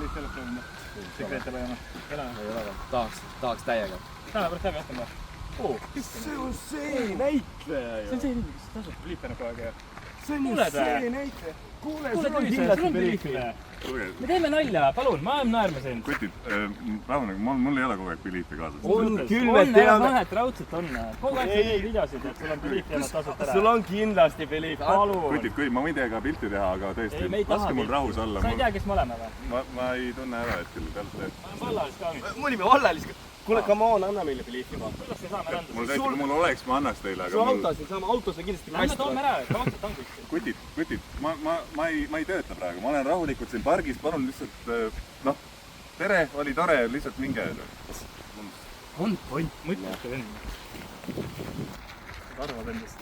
Belief ei ole proovinud. Sekreete laiema. Ei ole või? Tahaks täiega. Täna pärast läbi jätame. See on see näitleja ju. See on see inimene, kes tasub Belief enne kogu aeg. See on ju see näitleja. Kuule, sul on sul kindlasti on Belief. Me teeme nalja, palun, ma ajame naerma sind. Kutid, rahunegi, mul ei ole kogu aeg Beliefi kaasas. On küll, me on, teame. vahet, raudselt on. Kogu aeg sa teed videosid, et sul on Belief jäänud tasult ära. Sul on kindlasti Belief. Palun. Kutid, ma võin teiega pilti teha, aga tõesti, laske mul rahus olla. Sa ei tea, kes me oleme või? Ma ei tunne ära hetkel. Ma olen vallalis ka nüüd. Me olime vallalis. Kuule, come on, anna meile Beliefi juba. Kuidas me saame rända? Mul oleks, ma annaks teile, Sul aga autos ei saama, autos on kindlasti Lähme toome ära, kaotsad tangusse. Kutid, ma ei tööta praegu, ma olen rahulikult siin pargis, palun lihtsalt, tere, oli tore, lihtsalt minge. On point, mõtlete vend. Arvad endast.